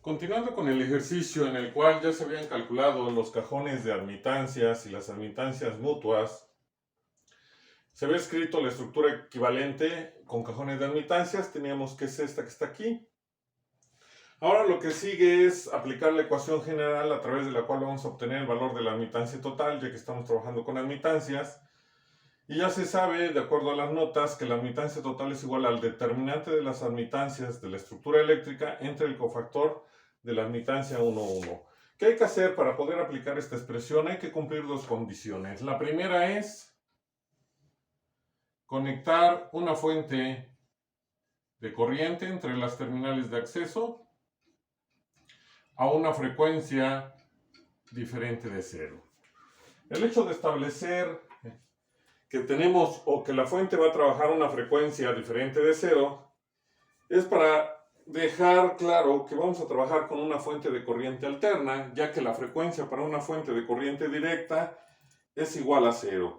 Continuando con el ejercicio en el cual ya se habían calculado los cajones de admitancias y las admitancias mutuas, se había escrito la estructura equivalente con cajones de admitancias, teníamos que es esta que está aquí. Ahora lo que sigue es aplicar la ecuación general a través de la cual vamos a obtener el valor de la admitancia total, ya que estamos trabajando con admitancias. Y ya se sabe, de acuerdo a las notas, que la admitancia total es igual al determinante de las admitancias de la estructura eléctrica entre el cofactor de la admitancia 1,1. ¿Qué hay que hacer para poder aplicar esta expresión? Hay que cumplir dos condiciones. La primera es conectar una fuente de corriente entre las terminales de acceso a una frecuencia diferente de cero. El hecho de establecer que tenemos o que la fuente va a trabajar a una frecuencia diferente de cero es para dejar claro que vamos a trabajar con una fuente de corriente alterna, ya que la frecuencia para una fuente de corriente directa es igual a cero.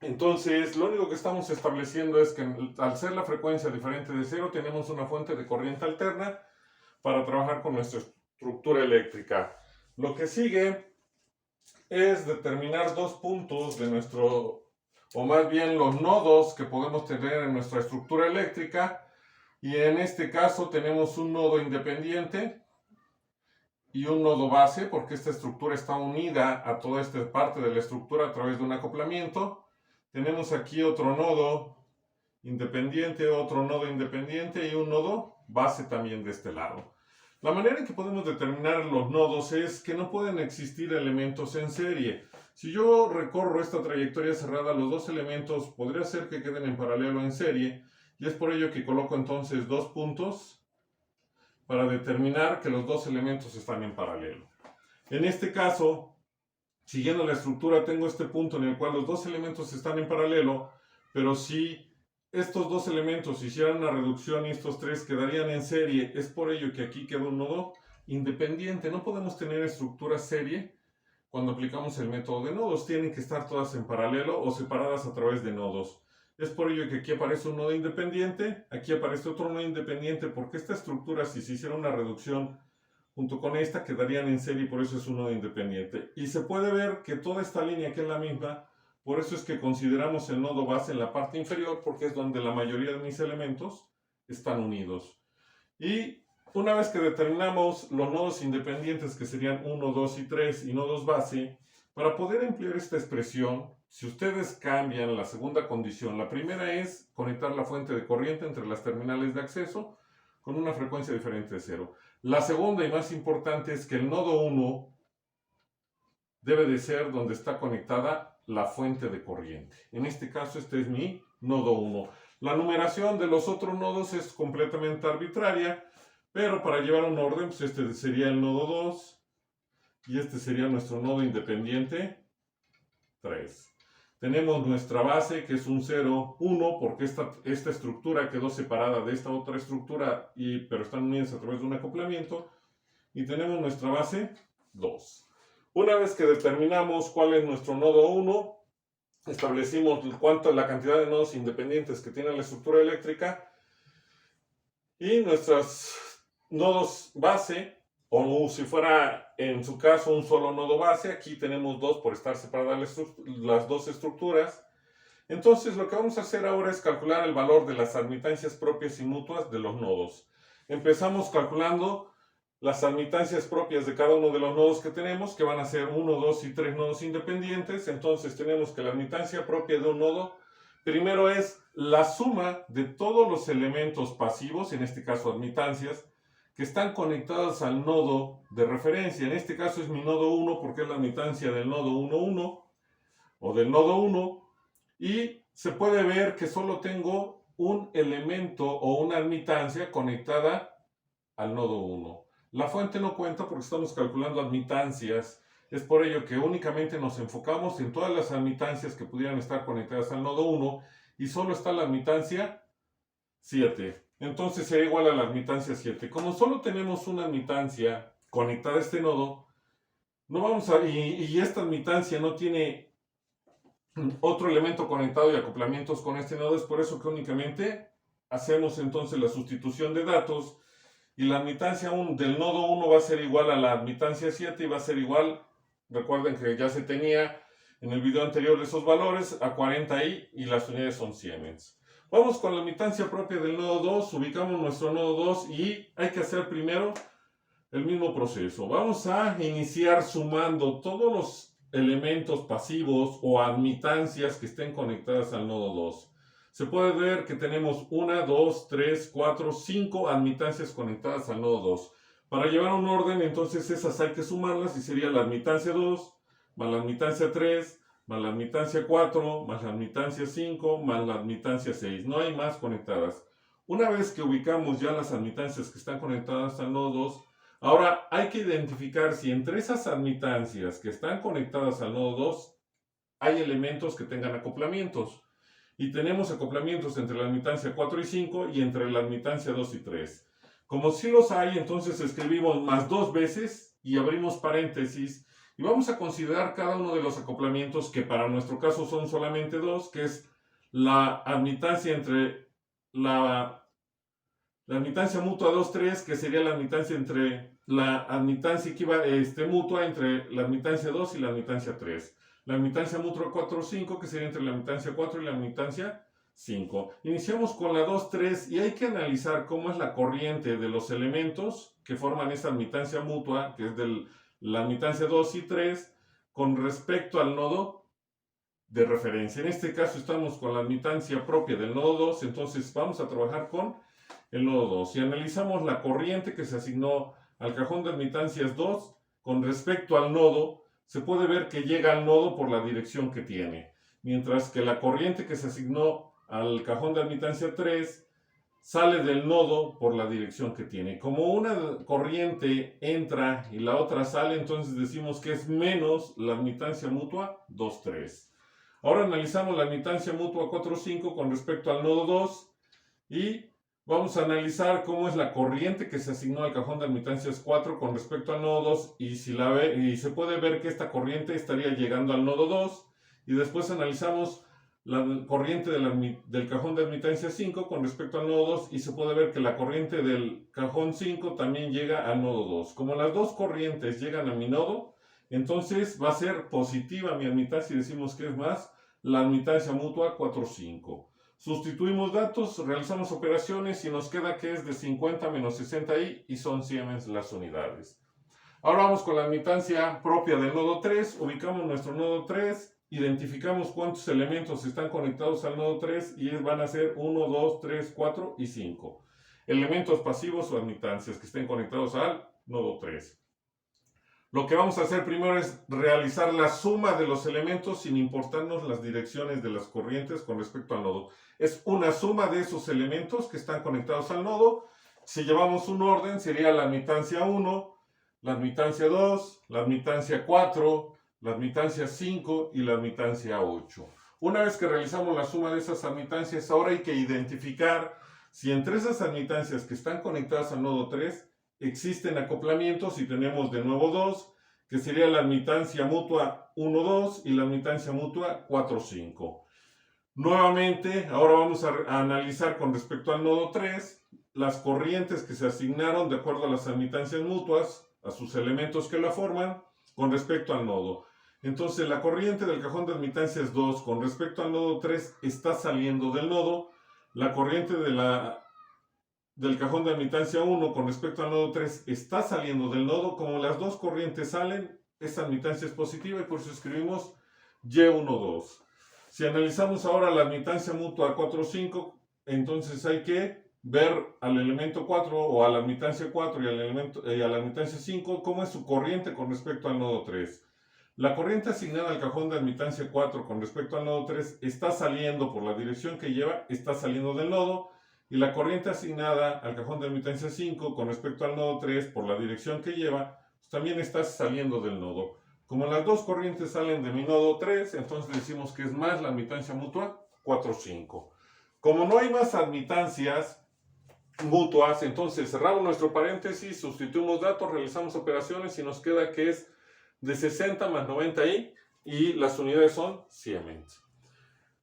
Entonces, lo único que estamos estableciendo es que al ser la frecuencia diferente de cero, tenemos una fuente de corriente alterna para trabajar con nuestra estructura eléctrica. Lo que sigue es determinar dos puntos de nuestro, o más bien los nodos que podemos tener en nuestra estructura eléctrica. Y en este caso tenemos un nodo independiente y un nodo base, porque esta estructura está unida a toda esta parte de la estructura a través de un acoplamiento. Tenemos aquí otro nodo independiente y un nodo base también de este lado. La manera en que podemos determinar los nodos es que no pueden existir elementos en serie. Si yo recorro esta trayectoria cerrada, los dos elementos podría ser que queden en paralelo en serie, y es por ello que coloco entonces dos puntos para determinar que los dos elementos están en paralelo. En este caso, siguiendo la estructura, tengo este punto en el cual los dos elementos están en paralelo, pero si estos dos elementos hicieran una reducción y estos tres quedarían en serie, es por ello que aquí queda un nodo independiente. No podemos tener estructura serie cuando aplicamos el método de nodos. Tienen que estar todas en paralelo o separadas a través de nodos. Es por ello que aquí aparece un nodo independiente, aquí aparece otro nodo independiente, porque esta estructura, si se hiciera una reducción junto con esta, quedarían en serie y por eso es un nodo independiente. Y se puede ver que toda esta línea aquí es la misma, por eso es que consideramos el nodo base en la parte inferior, porque es donde la mayoría de mis elementos están unidos. Y una vez que determinamos los nodos independientes, que serían 1, 2 y 3, y nodos base, para poder emplear esta expresión, si ustedes cambian la segunda condición, la primera es conectar la fuente de corriente entre las terminales de acceso con una frecuencia diferente de cero. La segunda y más importante es que el nodo 1 debe de ser donde está conectada la fuente de corriente. En este caso, este es mi nodo 1. La numeración de los otros nodos es completamente arbitraria, pero para llevar un orden, pues este sería el nodo 2 y este sería nuestro nodo independiente 3. Tenemos nuestra base, que es un 0, 1, porque esta estructura quedó separada de esta otra estructura, pero están unidas a través de un acoplamiento. Y tenemos nuestra base 2. Una vez que determinamos cuál es nuestro nodo 1, establecimos cuánto es la cantidad de nodos independientes que tiene la estructura eléctrica y nuestros nodos base, o si fuera en su caso un solo nodo base, aquí tenemos dos por estar separadas las dos estructuras. Entonces lo que vamos a hacer ahora es calcular el valor de las admitancias propias y mutuas de los nodos. Empezamos calculando las admitancias propias de cada uno de los nodos que tenemos, que van a ser 1, 2 y 3 nodos independientes. Entonces tenemos que la admitancia propia de un nodo, primero es la suma de todos los elementos pasivos, en este caso admitancias, que están conectados al nodo de referencia. En este caso es mi nodo 1 porque es la admitancia del nodo 1, 1 o del nodo 1. Y se puede ver que solo tengo un elemento o una admitancia conectada al nodo 1. La fuente no cuenta porque estamos calculando admitancias. Es por ello que únicamente nos enfocamos en todas las admitancias que pudieran estar conectadas al nodo 1 y solo está la admitancia 7. Entonces será igual a la admitancia 7. Como solo tenemos una admitancia conectada a este nodo, no vamos a, y esta admitancia no tiene otro elemento conectado y acoplamientos con este nodo, es por eso que únicamente hacemos entonces la sustitución de datos y la admitancia del nodo 1 va a ser igual a la admitancia 7 y va a ser igual, recuerden que ya se tenía en el video anterior esos valores, a 40i y las unidades son siemens. Vamos con la admitancia propia del nodo 2, ubicamos nuestro nodo 2 y hay que hacer primero el mismo proceso. Vamos a iniciar sumando todos los elementos pasivos o admitancias que estén conectadas al nodo 2. Se puede ver que tenemos 1, 2, 3, 4, 5 admitancias conectadas al nodo 2. Para llevar un orden, entonces esas hay que sumarlas y sería la admitancia 2, más la admitancia 3, más la admitancia 4, más la admitancia 5, más la admitancia 6. No hay más conectadas. Una vez que ubicamos ya las admitancias que están conectadas al nodo 2, ahora hay que identificar si entre esas admitancias que están conectadas al nodo 2 hay elementos que tengan acoplamientos. Y tenemos acoplamientos entre la admitancia 4 y 5 y entre la admitancia 2 y 3. Como si los hay, entonces escribimos más 2 veces y abrimos paréntesis y vamos a considerar cada uno de los acoplamientos, que para nuestro caso son solamente 2, que es la admitancia entre la admitancia mutua 2, 3, que sería la admitancia entre la admitancia mutua entre la admitancia 2 y la admitancia 3. La admitancia mutua 4, 5, que sería entre la admitancia 4 y la admitancia 5. Iniciamos con la 2, 3 y hay que analizar cómo es la corriente de los elementos que forman esa admitancia mutua, que es de la admitancia 2 y 3, con respecto al nodo de referencia. En este caso estamos con la admitancia propia del nodo 2, entonces vamos a trabajar con el nodo 2. Si analizamos la corriente que se asignó al cajón de admitancias 2 con respecto al nodo, se puede ver que llega al nodo por la dirección que tiene, mientras que la corriente que se asignó al cajón de admitancia 3 sale del nodo por la dirección que tiene. Como una corriente entra y la otra sale, entonces decimos que es menos la admitancia mutua 2, 3. Ahora analizamos la admitancia mutua 4, 5 con respecto al nodo 2 y vamos a analizar cómo es la corriente que se asignó al cajón de admitancias 4 con respecto al nodo 2 y se puede ver que esta corriente estaría llegando al nodo 2 y después analizamos la corriente del cajón de admitancia 5 con respecto al nodo 2 y se puede ver que la corriente del cajón 5 también llega al nodo 2. Como las dos corrientes llegan a mi nodo, entonces va a ser positiva mi admitancia y decimos que es más la admitancia mutua 4, 5. Sustituimos datos, realizamos operaciones y nos queda que es de 50 menos 60i y son siemens las unidades. Ahora vamos con la admitancia propia del nodo 3, ubicamos nuestro nodo 3, identificamos cuántos elementos están conectados al nodo 3 y van a ser 1, 2, 3, 4 y 5. Elementos pasivos o admitancias que estén conectados al nodo 3. Lo que vamos a hacer primero es realizar la suma de los elementos sin importarnos las direcciones de las corrientes con respecto al nodo. Es una suma de esos elementos que están conectados al nodo. Si llevamos un orden, sería la admitancia 1, la admitancia 2, la admitancia 4, la admitancia 5 y la admitancia 8. Una vez que realizamos la suma de esas admitancias, ahora hay que identificar si entre esas admitancias que están conectadas al nodo 3 existen acoplamientos y tenemos de nuevo 2, que sería la admitancia mutua 1, 2 y la admitancia mutua 4, 5. Nuevamente, ahora vamos a analizar con respecto al nodo 3 las corrientes que se asignaron de acuerdo a las admitancias mutuas, a sus elementos que la forman, con respecto al nodo. Entonces, la corriente del cajón de admitancias 2 con respecto al nodo 3 está saliendo del nodo. La corriente del cajón de admitancia 1 con respecto al nodo 3 está saliendo del nodo. Como las dos corrientes salen, esa admitancia es positiva y por eso escribimos Y12. Si analizamos ahora la admitancia mutua 4, 5, entonces hay que ver al elemento 4 o a la admitancia 4 y a la admitancia 5 cómo es su corriente con respecto al nodo 3. La corriente asignada al cajón de admitancia 4 con respecto al nodo 3 está saliendo por la dirección que lleva, está saliendo del nodo. Y la corriente asignada al cajón de admitancia 5 con respecto al nodo 3 por la dirección que lleva, pues también está saliendo del nodo. Como las dos corrientes salen de mi nodo 3, entonces decimos que es más la admitancia mutua 4, 5. Como no hay más admitancias mutuas, entonces cerramos nuestro paréntesis, sustituimos datos, realizamos operaciones y nos queda que es de 60 más 90i y las unidades son siemens.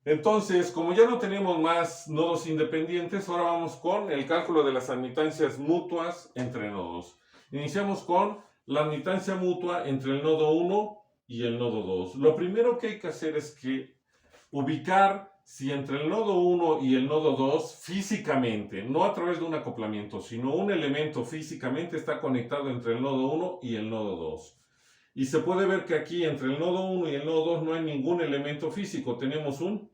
Entonces, como ya no tenemos más nodos independientes, ahora vamos con el cálculo de las admitancias mutuas entre nodos. Iniciamos con la admitancia mutua entre el nodo 1 y el nodo 2. Lo primero que hay que hacer es que ubicar si entre el nodo 1 y el nodo 2 físicamente, no a través de un acoplamiento, sino un elemento físicamente está conectado entre el nodo 1 y el nodo 2. Y se puede ver que aquí entre el nodo 1 y el nodo 2 no hay ningún elemento físico, tenemos un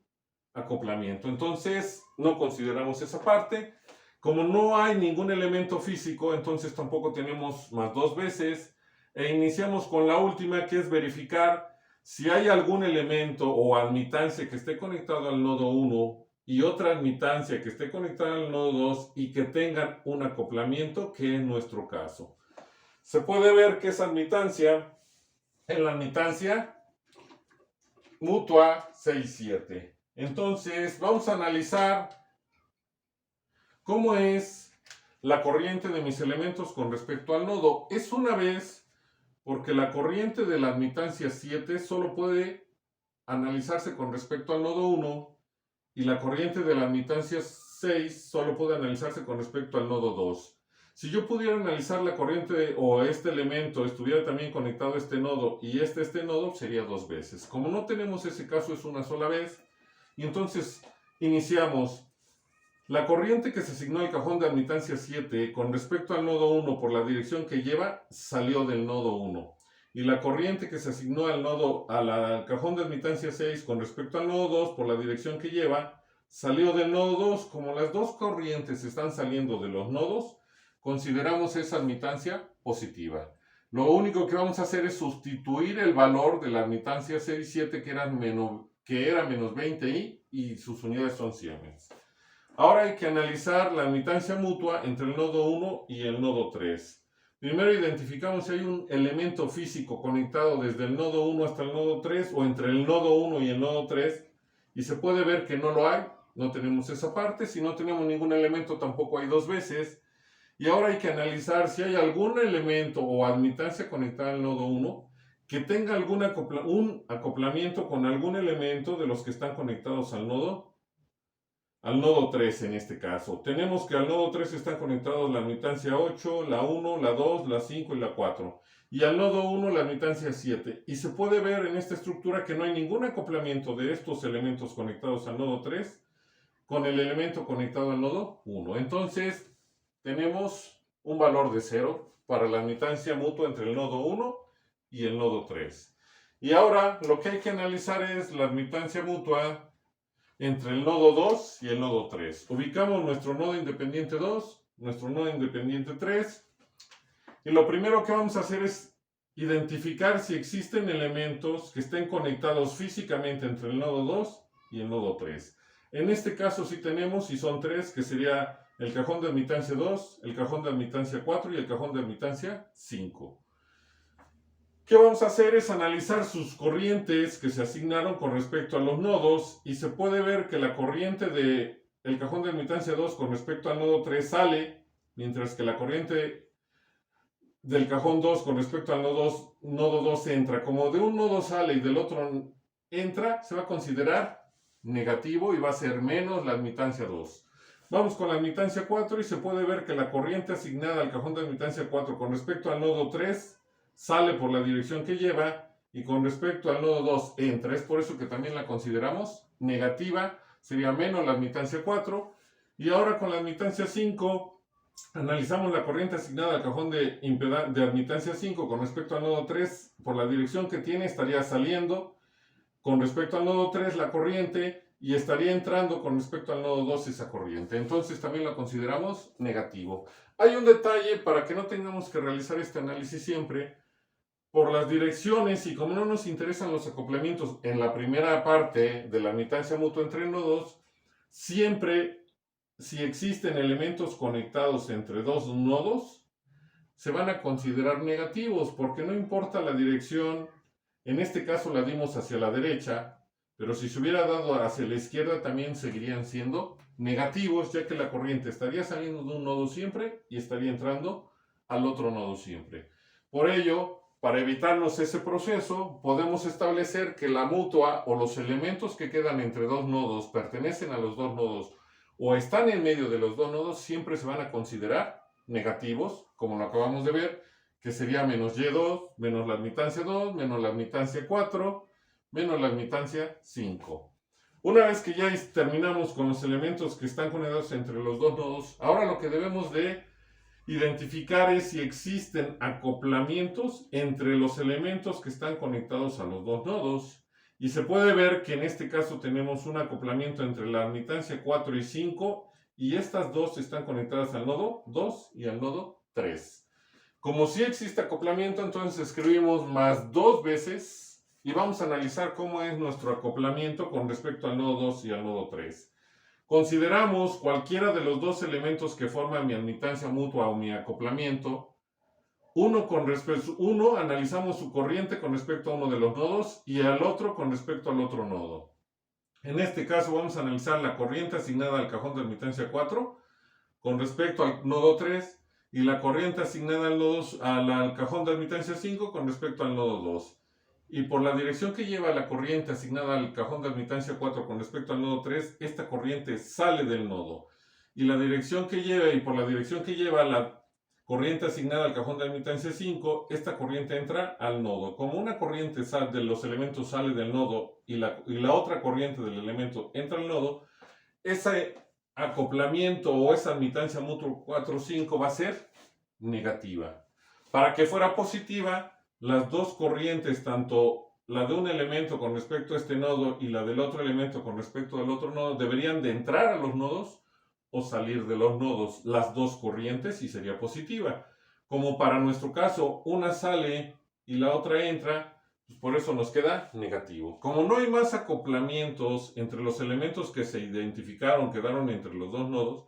acoplamiento. Entonces no consideramos esa parte. Como no hay ningún elemento físico, entonces tampoco tenemos más dos veces. E iniciamos con la última, que es verificar si hay algún elemento o admitancia que esté conectado al nodo 1 y otra admitancia que esté conectada al nodo 2 y que tengan un acoplamiento, que es nuestro caso. Se puede ver que esa admitancia, en la admitancia mutua 6, 7. Entonces, vamos a analizar cómo es la corriente de mis elementos con respecto al nodo. Es una vez, porque la corriente de la admitancia 7 solo puede analizarse con respecto al nodo 1 y la corriente de la admitancia 6 solo puede analizarse con respecto al nodo 2. Si yo pudiera analizar la corriente o este elemento estuviera también conectado a este nodo y este nodo, sería dos veces. Como no tenemos ese caso, es una sola vez. Y entonces iniciamos. La corriente que se asignó al cajón de admitancia 7 con respecto al nodo 1 por la dirección que lleva, salió del nodo 1. Y la corriente que se asignó al cajón de admitancia 6 con respecto al nodo 2 por la dirección que lleva, salió del nodo 2. Como las dos corrientes están saliendo de los nodos, consideramos esa admitancia positiva. Lo único que vamos a hacer es sustituir el valor de la admitancia 6 y 7, que era menos 20i, y sus unidades son siemens. Ahora hay que analizar la admitancia mutua entre el nodo 1 y el nodo 3. Primero identificamos si hay un elemento físico conectado desde el nodo 1 hasta el nodo 3 o entre el nodo 1 y el nodo 3, y se puede ver que no lo hay, no tenemos esa parte. Si no tenemos ningún elemento, tampoco hay dos veces. Y ahora hay que analizar si hay algún elemento o admitancia conectada al nodo 1 que tenga un acoplamiento con algún elemento de los que están conectados al nodo 3 en este caso. Tenemos que al nodo 3 están conectados la admitancia 8, la 1, la 2, la 5 y la 4. Y al nodo 1 la admitancia 7. Y se puede ver en esta estructura que no hay ningún acoplamiento de estos elementos conectados al nodo 3 con el elemento conectado al nodo 1. Entonces tenemos un valor de 0 para la admitancia mutua entre el nodo 1 y el nodo 3. Y ahora lo que hay que analizar es la admitancia mutua entre el nodo 2 y el nodo 3. Ubicamos nuestro nodo independiente 2, nuestro nodo independiente 3. Y lo primero que vamos a hacer es identificar si existen elementos que estén conectados físicamente entre el nodo 2 y el nodo 3. En este caso sí tenemos, y son tres, que sería el cajón de admitancia 2, el cajón de admitancia 4 y el cajón de admitancia 5. ¿Qué vamos a hacer? Es analizar sus corrientes que se asignaron con respecto a los nodos, y se puede ver que la corriente del cajón de admitancia 2 con respecto al nodo 3 sale, mientras que la corriente del cajón 2 con respecto al nodo 2 entra. Como de un nodo sale y del otro entra, se va a considerar negativo y va a ser menos la admitancia 2. Vamos con la admitancia 4 y se puede ver que la corriente asignada al cajón de admitancia 4 con respecto al nodo 3 sale por la dirección que lleva, y con respecto al nodo 2 entra. Es por eso que también la consideramos negativa, sería menos la admitancia 4. Y ahora con la admitancia 5 analizamos la corriente asignada al cajón de admitancia 5 con respecto al nodo 3 por la dirección que tiene, estaría saliendo con respecto al nodo 3 la corriente, y estaría entrando con respecto al nodo 2 esa corriente. Entonces también la consideramos negativo. Hay un detalle para que no tengamos que realizar este análisis siempre. Por las direcciones, y como no nos interesan los acoplamientos en la primera parte de la admitancia mutua entre nodos, siempre, si existen elementos conectados entre dos nodos, se van a considerar negativos, porque no importa la dirección. En este caso la dimos hacia la derecha, pero si se hubiera dado hacia la izquierda también seguirían siendo negativos, ya que la corriente estaría saliendo de un nodo siempre y estaría entrando al otro nodo siempre. Por ello, para evitarnos ese proceso, podemos establecer que la mutua o los elementos que quedan entre dos nodos pertenecen a los dos nodos o están en medio de los dos nodos, siempre se van a considerar negativos, como lo acabamos de ver, que sería menos y2, menos la admitancia 2, menos la admitancia 4, menos la admitancia 5. Una vez que ya terminamos con los elementos que están conectados entre los dos nodos, ahora lo que debemos de identificar es si existen acoplamientos entre los elementos que están conectados a los dos nodos. Y se puede ver que en este caso tenemos un acoplamiento entre la admitancia 4 y 5 y estas dos están conectadas al nodo 2 y al nodo 3. Como si existe acoplamiento, entonces escribimos más dos veces y vamos a analizar cómo es nuestro acoplamiento con respecto al nodo 2 y al nodo 3. Consideramos cualquiera de los dos elementos que forman mi admitancia mutua o mi acoplamiento. Uno analizamos su corriente con respecto a uno de los nodos y al otro con respecto al otro nodo. En este caso vamos a analizar la corriente asignada al cajón de admitancia 4 con respecto al nodo 3 y la corriente asignada al cajón de admitancia 5 con respecto al nodo 2. Y por la dirección que lleva la corriente asignada al cajón de admitancia 4 con respecto al nodo 3, esta corriente sale del nodo. Y la dirección que lleva, y por la dirección que lleva la corriente asignada al cajón de admitancia 5, esta corriente entra al nodo. Como una corriente de los elementos sale del nodo y la otra corriente del elemento entra al nodo, ese acoplamiento o esa admitancia mutua 4-5 va a ser negativa. Para que fuera positiva, las dos corrientes, tanto la de un elemento con respecto a este nodo y la del otro elemento con respecto al otro nodo, deberían de entrar a los nodos o salir de los nodos, las dos corrientes, y sería positiva. Como para nuestro caso, una sale y la otra entra, pues por eso nos queda negativo. Como no hay más acoplamientos entre los elementos que se identificaron, quedaron entre los dos nodos,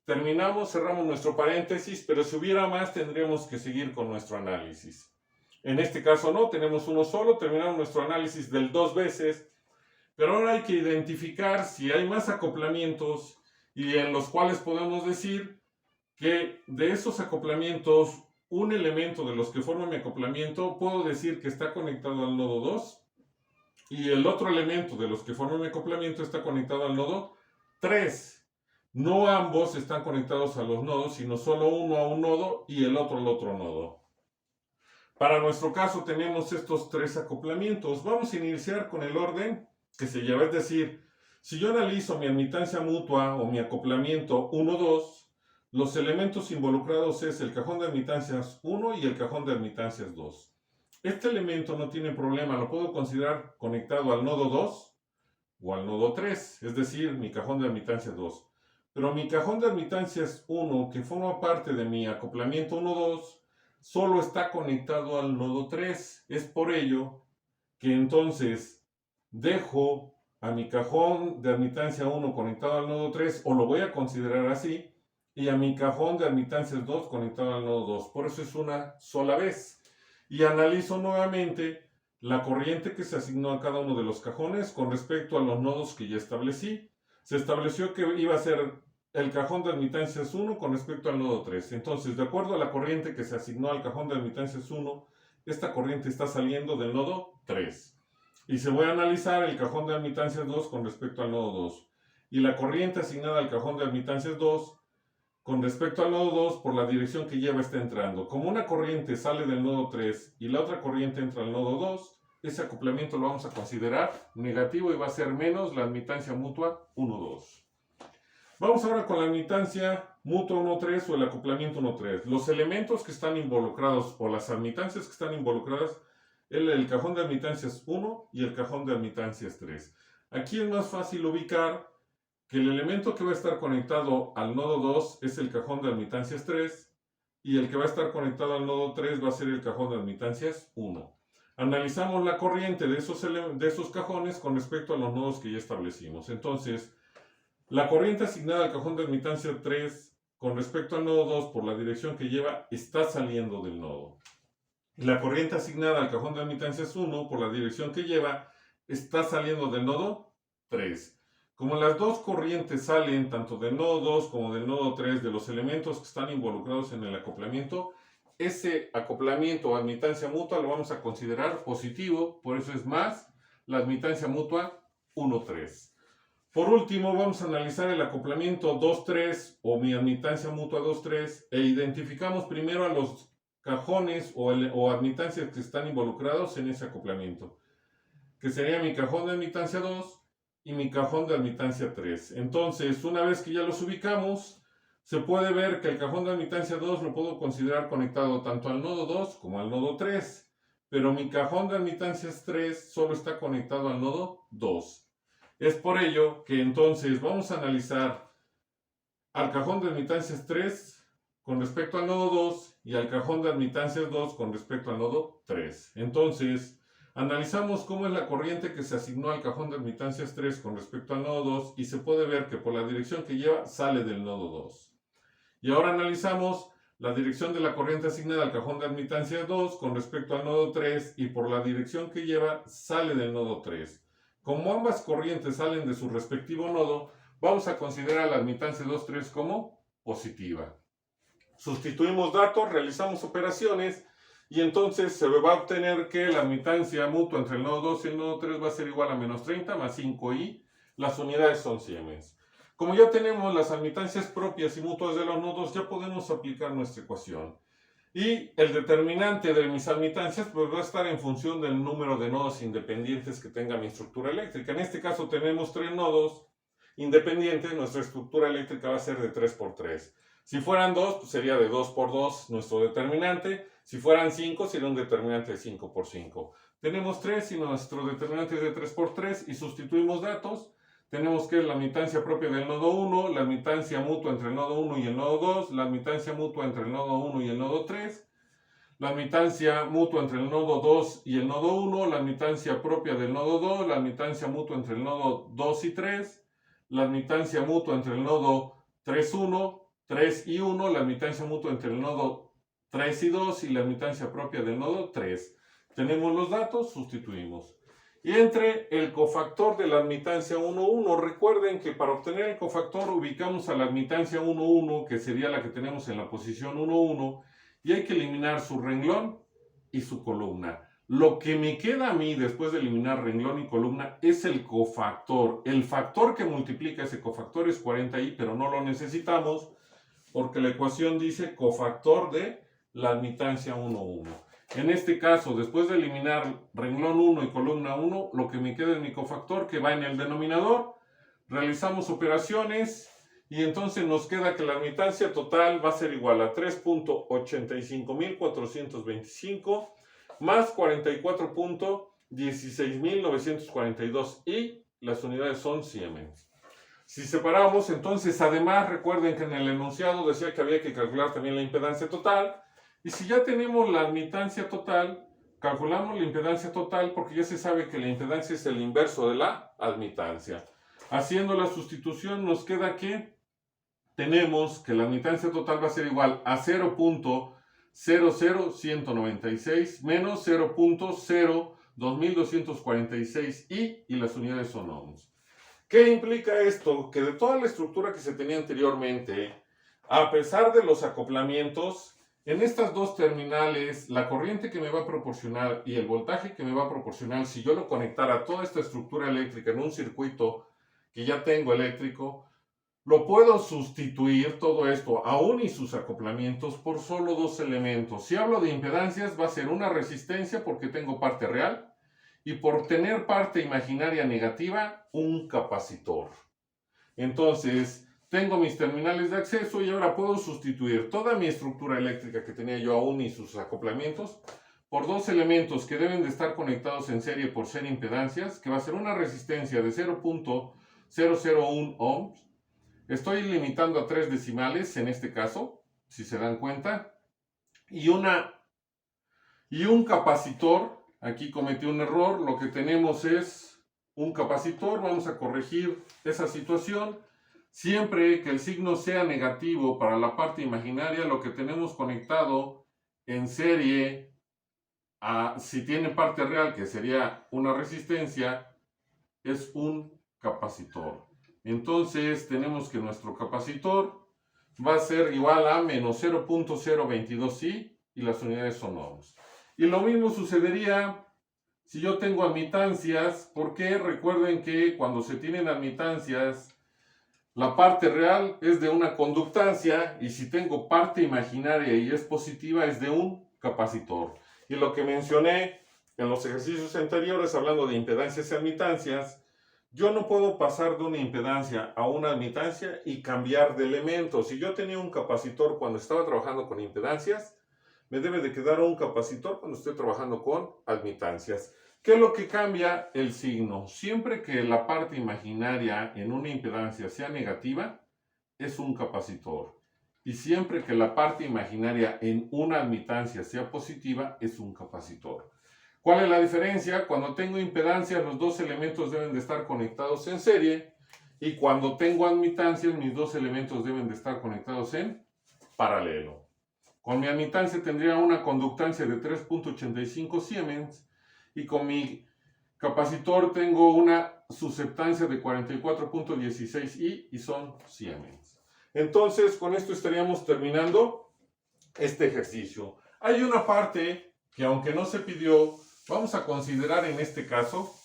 cerramos nuestro paréntesis, pero si hubiera más tendríamos que seguir con nuestro análisis. En este caso no, tenemos uno solo, terminamos nuestro análisis del dos veces, pero ahora hay que identificar si hay más acoplamientos y en los cuales podemos decir que de esos acoplamientos, un elemento de los que forman mi acoplamiento, puedo decir que está conectado al nodo 2 y el otro elemento de los que forman mi acoplamiento está conectado al nodo 3. No ambos están conectados a los nodos, sino solo uno a un nodo y el otro al otro nodo. Para nuestro caso tenemos estos tres acoplamientos. Vamos a iniciar con el orden que se lleva, es decir, si yo analizo mi admitancia mutua o mi acoplamiento 1-2, los elementos involucrados es el cajón de admitancias 1 y el cajón de admitancias 2. Este elemento no tiene problema, lo puedo considerar conectado al nodo 2 o al nodo 3, es decir, mi cajón de admitancias 2. Pero mi cajón de admitancias 1, que forma parte de mi acoplamiento 1-2, solo está conectado al nodo 3. Es por ello que entonces dejo a mi cajón de admitancia 1 conectado al nodo 3, o lo voy a considerar así, y a mi cajón de admitancias 2 conectado al nodo 2. Por eso es una sola vez. Y analizo nuevamente la corriente que se asignó a cada uno de los cajones con respecto a los nodos que ya establecí. Se estableció que iba a ser el cajón de admitancias 1 con respecto al nodo 3. Entonces, de acuerdo a la corriente que se asignó al cajón de admitancias 1, esta corriente está saliendo del nodo 3. Y se voy a analizar el cajón de admitancias 2 con respecto al nodo 2. Y la corriente asignada al cajón de admitancias 2 con respecto al nodo 2 por la dirección que lleva está entrando. Como una corriente sale del nodo 3 y la otra corriente entra al nodo 2, ese acoplamiento lo vamos a considerar negativo y va a ser menos la admitancia mutua 1-2. Vamos ahora con la admitancia mutua 1-3 o el acoplamiento 1-3. Los elementos que están involucrados o las admitancias que están involucradas es el cajón de admitancias 1 y el cajón de admitancias 3. Aquí es más fácil ubicar que el elemento que va a estar conectado al nodo 2 es el cajón de admitancias 3 y el que va a estar conectado al nodo 3 va a ser el cajón de admitancias 1. Analizamos la corriente de esos cajones con respecto a los nodos que ya establecimos. Entonces, la corriente asignada al cajón de admitancia 3 con respecto al nodo 2 por la dirección que lleva está saliendo del nodo. La corriente asignada al cajón de admitancias 1 por la dirección que lleva está saliendo del nodo 3. Como las dos corrientes salen tanto del nodo 2 como del nodo 3 de los elementos que están involucrados en el acoplamiento, ese acoplamiento o admitancia mutua lo vamos a considerar positivo, por eso es más la admitancia mutua 1,3. Por último, vamos a analizar el acoplamiento 2,3 o mi admitancia mutua 2,3 e identificamos primero a los cajones o admitancias que están involucrados en ese acoplamiento, que sería mi cajón de admitancia 2 y mi cajón de admitancia 3. Entonces, una vez que ya los ubicamos, se puede ver que el cajón de admitancia 2 lo puedo considerar conectado tanto al nodo 2 como al nodo 3, pero mi cajón de admitancias 3 solo está conectado al nodo 2. Es por ello que entonces vamos a analizar al cajón de admitancias 3 con respecto al nodo 2 y al cajón de admitancias 2 con respecto al nodo 3. Entonces, analizamos cómo es la corriente que se asignó al cajón de admitancias 3 con respecto al nodo 2 y se puede ver que por la dirección que lleva sale del nodo 2. Y ahora analizamos la dirección de la corriente asignada al cajón de admitancia 2 con respecto al nodo 3 y por la dirección que lleva sale del nodo 3. Como ambas corrientes salen de su respectivo nodo, vamos a considerar la admitancia 2,3 como positiva. Sustituimos datos, realizamos operaciones y entonces se va a obtener que la admitancia mutua entre el nodo 2 y el nodo 3 va a ser igual a menos 30 más 5i. Las unidades son siemens. Como ya tenemos las admitancias propias y mutuas de los nodos, ya podemos aplicar nuestra ecuación. Y el determinante de mis admitancias pues va a estar en función del número de nodos independientes que tenga mi estructura eléctrica. En este caso tenemos 3 nodos independientes, nuestra estructura eléctrica va a ser de 3 por 3. Si fueran 2, pues sería de 2 por 2 nuestro determinante. Si fueran 5, sería un determinante de 5 por 5. Tenemos 3 y nuestro determinante es de 3 por 3 y sustituimos datos. Tenemos que es la admitancia propia del nodo 1, la admitancia mutua entre el nodo 1 y el nodo 2, la admitancia mutua entre el nodo 1 y el nodo 3, la admitancia mutua entre el nodo 2 y el nodo 1, la admitancia propia del nodo 2, la admitancia mutua entre el nodo 2 y 3, la admitancia mutua entre el nodo 3, 1, 3 y 1, la admitancia mutua entre el nodo 3 y 2 y la admitancia propia del nodo 3. Tenemos los datos, sustituimos. Y entre el cofactor de la admitancia 1,1, recuerden que para obtener el cofactor ubicamos a la admitancia 1,1, que sería la que tenemos en la posición 1,1, y hay que eliminar su renglón y su columna. Lo que me queda a mí después de eliminar renglón y columna es el cofactor. El factor que multiplica ese cofactor es 40i, pero no lo necesitamos porque la ecuación dice cofactor de la admitancia 1,1. En este caso, después de eliminar renglón 1 y columna 1, lo que me queda es mi cofactor que va en el denominador. Realizamos operaciones y entonces nos queda que la admitancia total va a ser igual a 3.85425 más 44.16942 y las unidades son siemens. Si separamos, entonces además recuerden que en el enunciado decía que había que calcular también la impedancia total. Y si ya tenemos la admitancia total, calculamos la impedancia total porque ya se sabe que la impedancia es el inverso de la admitancia. Haciendo la sustitución nos queda que tenemos que la admitancia total va a ser igual a 0.00196 menos 0.02246 y las unidades son ohms. ¿Qué implica esto? Que de toda la estructura que se tenía anteriormente, a pesar de los acoplamientos, en estas dos terminales, la corriente que me va a proporcionar y el voltaje que me va a proporcionar, si yo lo conectara a toda esta estructura eléctrica en un circuito que ya tengo eléctrico, lo puedo sustituir todo esto, aún y sus acoplamientos, por solo dos elementos. Si hablo de impedancias, va a ser una resistencia porque tengo parte real y por tener parte imaginaria negativa, un capacitor. Entonces, tengo mis terminales de acceso y ahora puedo sustituir toda mi estructura eléctrica que tenía yo aún y sus acoplamientos por dos elementos que deben de estar conectados en serie por ser impedancias, que va a ser una resistencia de 0.001 ohms. Estoy limitando a 3 decimales en este caso, si se dan cuenta. Y un capacitor, aquí cometí un error, lo que tenemos es un capacitor, vamos a corregir esa situación. Siempre que el signo sea negativo para la parte imaginaria, lo que tenemos conectado en serie, si tiene parte real, que sería una resistencia, es un capacitor. Entonces tenemos que nuestro capacitor va a ser igual a menos 0.022i y las unidades son ohms. Y lo mismo sucedería si yo tengo admitancias, porque recuerden que cuando se tienen admitancias, la parte real es de una conductancia y si tengo parte imaginaria y es positiva es de un capacitor. Y lo que mencioné en los ejercicios anteriores hablando de impedancias y admitancias, yo no puedo pasar de una impedancia a una admitancia y cambiar de elemento. Si yo tenía un capacitor cuando estaba trabajando con impedancias, me debe de quedar un capacitor cuando estoy trabajando con admitancias. ¿Qué es lo que cambia? El signo. Siempre que la parte imaginaria en una impedancia sea negativa, es un capacitor. Y siempre que la parte imaginaria en una admitancia sea positiva, es un capacitor. ¿Cuál es la diferencia? Cuando tengo impedancia, los dos elementos deben de estar conectados en serie. Y cuando tengo admitancias, mis dos elementos deben de estar conectados en paralelo. Con mi admitancia tendría una conductancia de 3.85 Siemens. Y con mi capacitor tengo una susceptancia de 44.16 y son Siemens. Entonces, con esto estaríamos terminando este ejercicio. Hay una parte que, aunque no se pidió, vamos a considerar en este caso,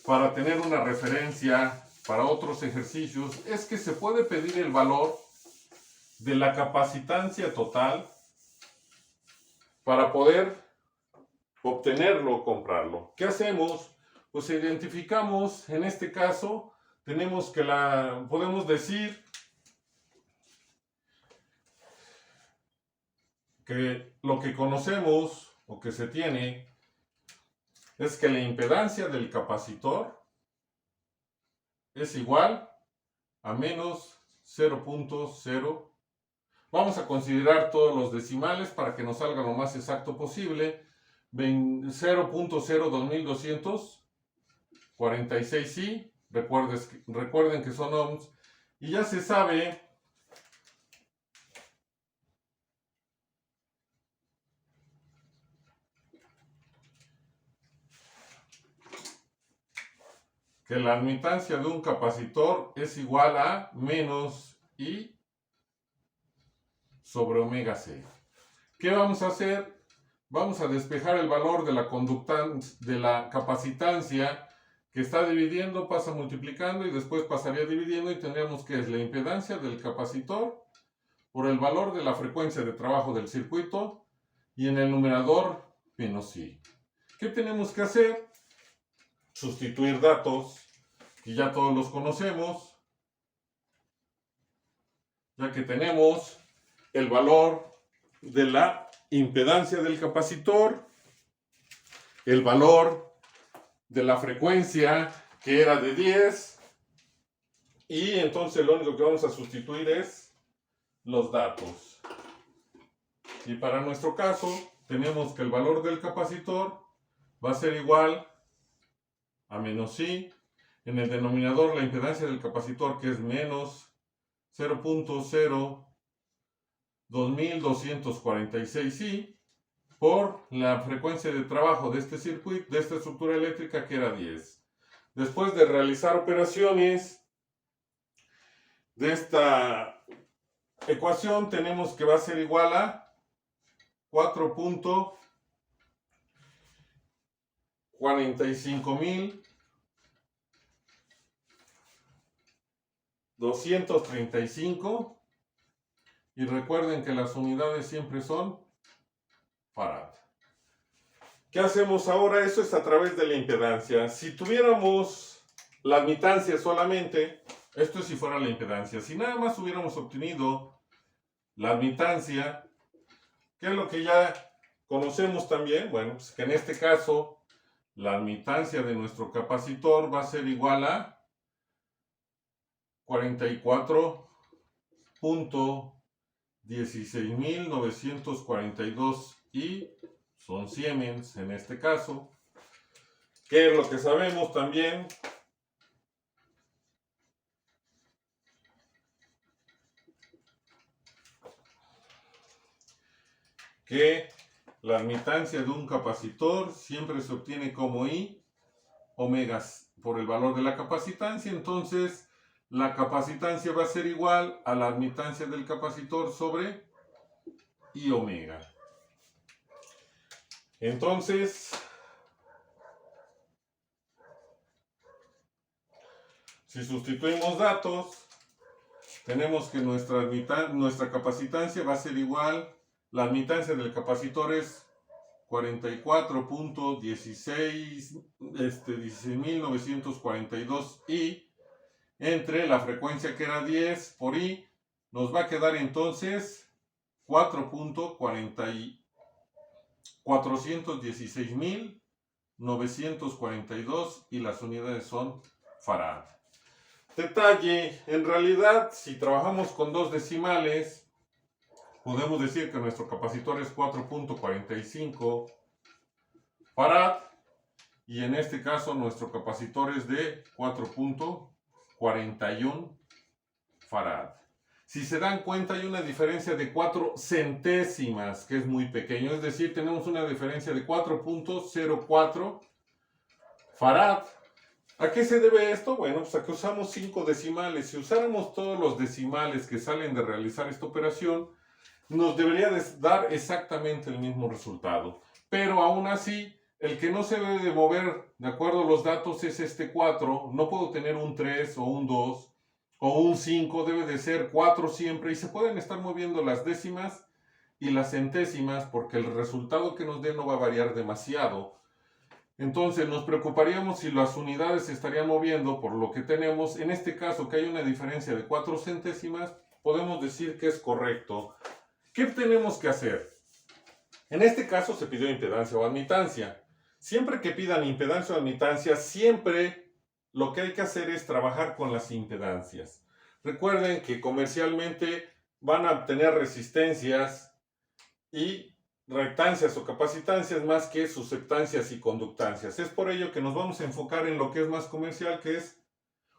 para tener una referencia para otros ejercicios, es que se puede pedir el valor de la capacitancia total para poder obtenerlo o comprarlo. ¿Qué hacemos? Pues identificamos, en este caso, tenemos que podemos decir que lo que conocemos o que se tiene es que la impedancia del capacitor es igual a menos 0.0. Vamos a considerar todos los decimales para que nos salga lo más exacto posible. 0.02246i, recuerden que son ohms, y ya se sabe que la admitancia de un capacitor es igual a menos I sobre omega C. ¿Qué vamos a hacer? Vamos a despejar el valor de la capacitancia que está dividiendo, pasa multiplicando y después pasaría dividiendo y tendríamos que es la impedancia del capacitor por el valor de la frecuencia de trabajo del circuito y en el numerador menos I. ¿Qué tenemos que hacer? Sustituir datos que ya todos los conocemos, ya que tenemos el valor de la impedancia del capacitor, el valor de la frecuencia que era de 10 y entonces lo único que vamos a sustituir es los datos. Y para nuestro caso tenemos que el valor del capacitor va a ser igual a menos I, en el denominador la impedancia del capacitor que es menos 0.02246i por la frecuencia de trabajo de este circuito, de esta estructura eléctrica que era 10. Después de realizar operaciones de esta ecuación tenemos que va a ser igual a 4.45.235 y recuerden que las unidades siempre son farad. ¿Qué hacemos ahora? Eso es a través de la impedancia. Si tuviéramos la admitancia solamente, esto es si fuera la impedancia. Si nada más hubiéramos obtenido la admitancia, ¿qué es lo que ya conocemos también? Bueno, pues que en este caso la admitancia de nuestro capacitor va a ser igual a 44.16.942 y son Siemens en este caso. ¿Qué es lo que sabemos también? Que la admitancia de un capacitor siempre se obtiene como I omegas por el valor de la capacitancia. Entonces la capacitancia va a ser igual a la admitancia del capacitor sobre I omega. Entonces, si sustituimos datos, tenemos que nuestra capacitancia va a ser igual, la admitancia del capacitor es 44.16.942 I, entre la frecuencia que era 10 por I, nos va a quedar entonces 4.416.942 y las unidades son farad. Detalle, en realidad si trabajamos con dos decimales, podemos decir que nuestro capacitor es 4.45 farad y en este caso nuestro capacitor es de 4.41 farad. Si se dan cuenta hay una diferencia de 4 centésimas, que es muy pequeño, es decir, tenemos una diferencia de 4.04 farad. ¿A qué se debe esto? Bueno, pues a que usamos 5 decimales. Si usáramos todos los decimales que salen de realizar esta operación, nos debería dar exactamente el mismo resultado. Pero aún así, el que no se debe de mover de acuerdo a los datos es este 4. No puedo tener un 3 o un 2 o un 5. Debe de ser 4 siempre. Y se pueden estar moviendo las décimas y las centésimas porque el resultado que nos dé no va a variar demasiado. Entonces nos preocuparíamos si las unidades se estarían moviendo por lo que tenemos. En este caso, que hay una diferencia de 4 centésimas, podemos decir que es correcto. ¿Qué tenemos que hacer? En este caso se pidió impedancia o admitancia. Siempre que pidan impedancia o admitancia, siempre lo que hay que hacer es trabajar con las impedancias. Recuerden que comercialmente van a obtener resistencias y reactancias o capacitancias más que susceptancias y conductancias. Es por ello que nos vamos a enfocar en lo que es más comercial,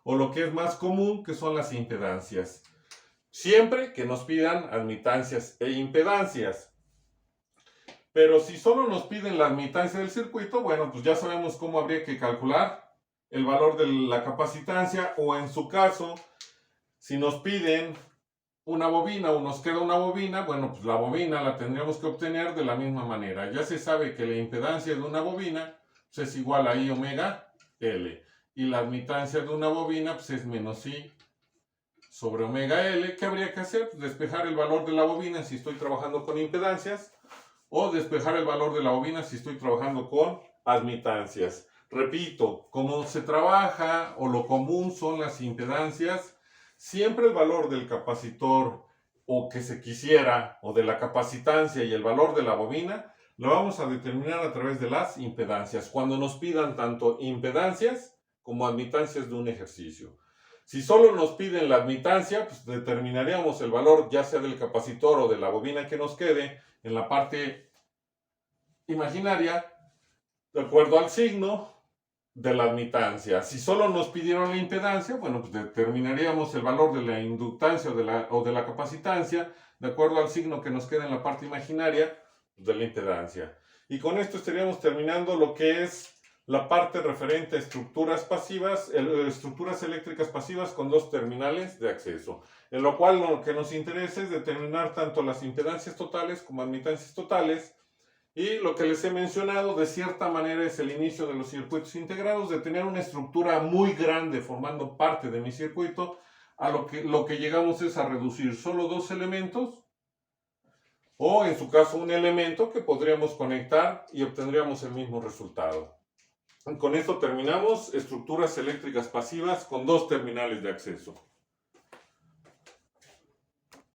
o lo que es más común, que son las impedancias. Siempre que nos pidan admitancias e impedancias. Pero si solo nos piden la admitancia del circuito, bueno, pues ya sabemos cómo habría que calcular el valor de la capacitancia, o en su caso, si nos piden una bobina o nos queda una bobina, bueno, pues la bobina la tendríamos que obtener de la misma manera. Ya se sabe que la impedancia de una bobina pues es igual a I omega L. Y la admitancia de una bobina pues es menos I sobre omega L. ¿Qué habría que hacer? Pues despejar el valor de la bobina si estoy trabajando con impedancias, o despejar el valor de la bobina si estoy trabajando con admitancias. Repito, como se trabaja o lo común son las impedancias, siempre el valor del capacitor o que se quisiera, o de la capacitancia y el valor de la bobina, lo vamos a determinar a través de las impedancias, cuando nos pidan tanto impedancias como admitancias de un ejercicio. Si solo nos piden la admitancia, pues determinaríamos el valor ya sea del capacitor o de la bobina que nos quede en la parte imaginaria, de acuerdo al signo de la admitancia. Si solo nos pidieron la impedancia, bueno, pues determinaríamos el valor de la inductancia o de la capacitancia de acuerdo al signo que nos queda en la parte imaginaria de la impedancia. Y con esto estaríamos terminando lo que es la parte referente a estructuras pasivas, estructuras eléctricas pasivas con dos terminales de acceso. En lo cual lo que nos interesa es determinar tanto las impedancias totales como admitancias totales. Y lo que les he mencionado de cierta manera es el inicio de los circuitos integrados, de tener una estructura muy grande formando parte de mi circuito, a lo que llegamos es a reducir solo dos elementos, o en su caso un elemento que podríamos conectar y obtendríamos el mismo resultado. Con esto terminamos estructuras eléctricas pasivas con dos terminales de acceso.